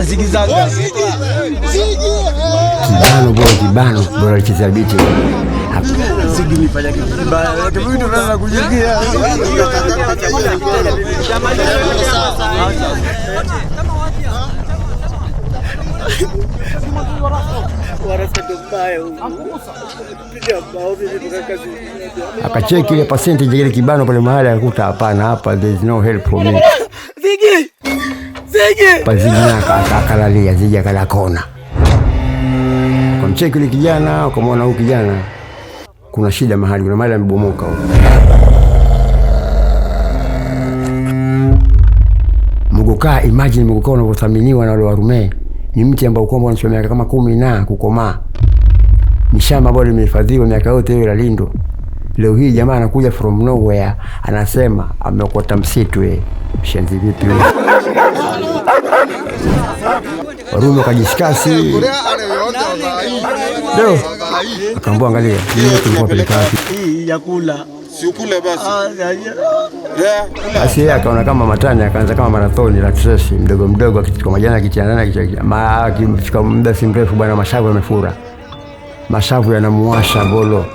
Zigizanga. Kibano bora licheza biti. Zigi nifanya kitu kibaya. Kitu tunaanza kujigia. Akacheki ile percentage ile kibano pale mahali akakuta hapana, hapa there is no help for me. Zigi. Akalalia Zigi akala kona. Kwa mcheki ile kijana, ukamwona huyu kijana kuna shida mahali, kuna mahali amebomoka huko. Muguka, imagine Muguka unavyothaminiwa na wale Warume. Ni mti ambao kwamba unachukua miaka kama 10 na kukomaa. Ni shamba ambalo limehifadhiwa miaka yote hiyo la Lindo. Leo hii jamaa anakuja from nowhere anasema ameokota msitu shenzi vipi huyo? Warume wakajiskasi. Ndio. Akaambia angalia, mimi tulikuwa peleka wapi? Hii ya kula. Si ukule basi. Basi yeye akaona kama matani, akaanza kama marathoni la stress mdogo akichukua majani akichana akifika muda si mrefu bwana mashavu yamefura. Mashavu yanamuwasha Bolo.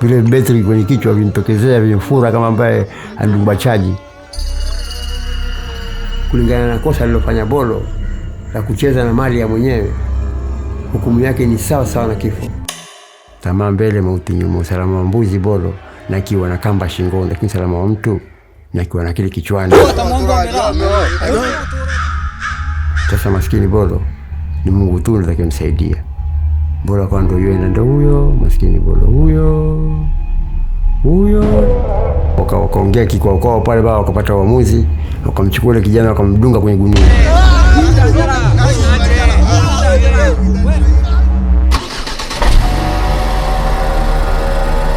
Vile betri kwenye kichwa vinitokezea vimefura kama ambaye alidumba chaji. Kulingana na kosa alilofanya Bolo la kucheza na mali ya mwenyewe, hukumu yake ni sawa sawa na kifo. Tamaa mbele mauti nyuma, usalama wa mbuzi Bolo na kiwa na kamba shingoni, lakini salama wa mtu na kiwa na kile kichwani. Sasa maskini Bolo ni Mungu tu ndiye atakayemsaidia. Bolo kwa ndo yeye ndo huyo maskini Bolo huyo wakaongea kikwao pale baba, wakapata uamuzi, wakamchukua ile kijana wakamdunga kwenye gunia.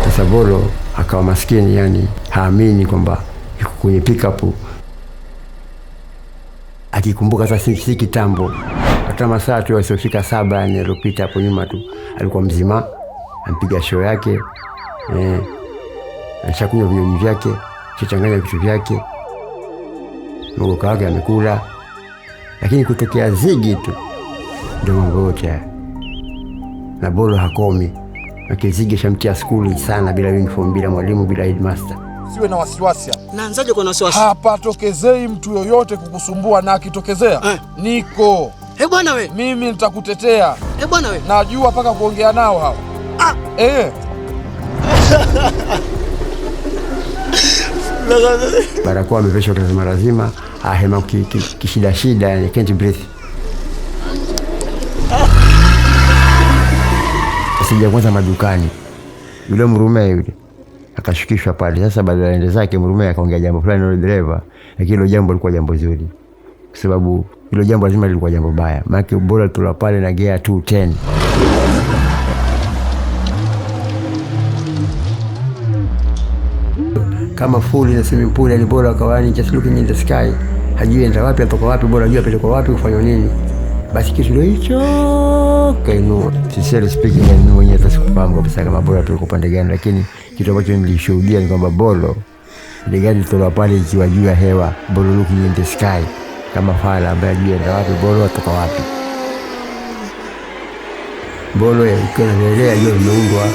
Sasa Bolo akawa maskini, yani haamini kwamba yuko kwenye pickup. Akikumbuka sasa si kitambo, hata masaa tu yasiyofika 7 yani yaliyopita hapo nyuma tu alikuwa mzima, ampiga show yake, alishakunywa vinywaji vyake, changanya vitu vyake, Muguka wake amekula, lakini kutokea Zigi tu ndio mambo yote. Na Bolo hakomi. Zigi shamtia skuli sana, bila uniform, bila mwalimu, bila headmaster. Siwe na wasiwasi. Naanzaje kwa wasiwasi? Hapa tokezei mtu yoyote kukusumbua, na akitokezea niko. Bwana we. Mimi nitakutetea. Bwana we. Najua paka kuongea nao hao. Barakoa ameveshwa kwa lazima, ahema kishida yani can't breathe. Sija kwanza madukani. Yule Mrume yule akashukishwa pale. Sasa badala aende zake, Mrume akaongea jambo fulani na dereva, lakini hilo jambo lilikuwa jambo zuri. Kwa sababu hilo jambo lazima lilikuwa jambo baya. Maana bora tula pale na gear 210. Kama full na swimming pool ile bora kawani just looking in the sky. Hajui enda wapi atoka wapi, bora ajue apelekwa wapi kufanya nini. Basi kitu ndio hicho kainua. Sincerely speaking, mimi mwenyewe hata sikufahamu kabisa kama Bolo tulikuwa pande gani, lakini kitu ambacho nilishuhudia ni kwamba Bolo ile gari tola pale ikiwa juu ya hewa, Bolo looking in the sky kama fala ambaye ajui enda wapi, Bolo atoka wapi. Bolo ikiwa inaelea hiyo imeundwa.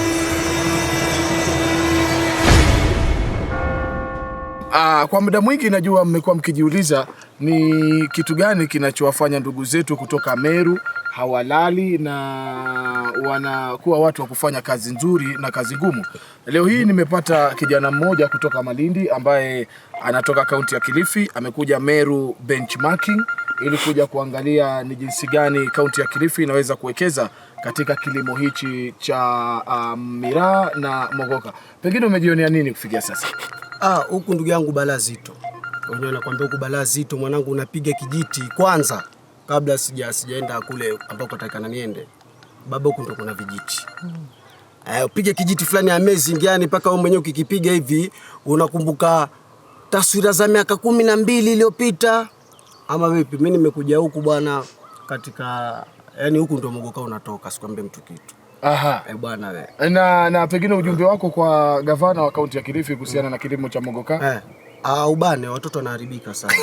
Kwa muda mwingi najua mmekuwa mkijiuliza ni kitu gani kinachowafanya ndugu zetu kutoka Meru hawalali na wanakuwa watu wa kufanya kazi nzuri na kazi ngumu. Leo hii nimepata kijana mmoja kutoka Malindi ambaye anatoka kaunti ya Kilifi, amekuja Meru benchmarking ili kuja kuangalia ni jinsi gani kaunti ya Kilifi inaweza kuwekeza katika kilimo hichi cha miraa na mogoka. Pengine umejionea nini kufikia sasa? Huku ndugu yangu balaa zito. Unajua nakwambia huku balaa zito mwanangu, unapiga kijiti kwanza kabla sijaenda kule ambako nataka niende. Baba huku ndo kuna vijiti. Upige kijiti fulani amazing yani mpaka wewe mwenyewe ukikipiga hivi unakumbuka taswira za miaka 12 iliyopita. Ama vipi? Mimi nimekuja huku bwana katika yani huku ndo mogoka unatoka, sikwambie mtu kitu. Bwana wewe. Na pengine ujumbe wako kwa gavana wa kaunti ya Kilifi kuhusiana na kilimo cha mogoka? Ubane watoto wanaharibika sana.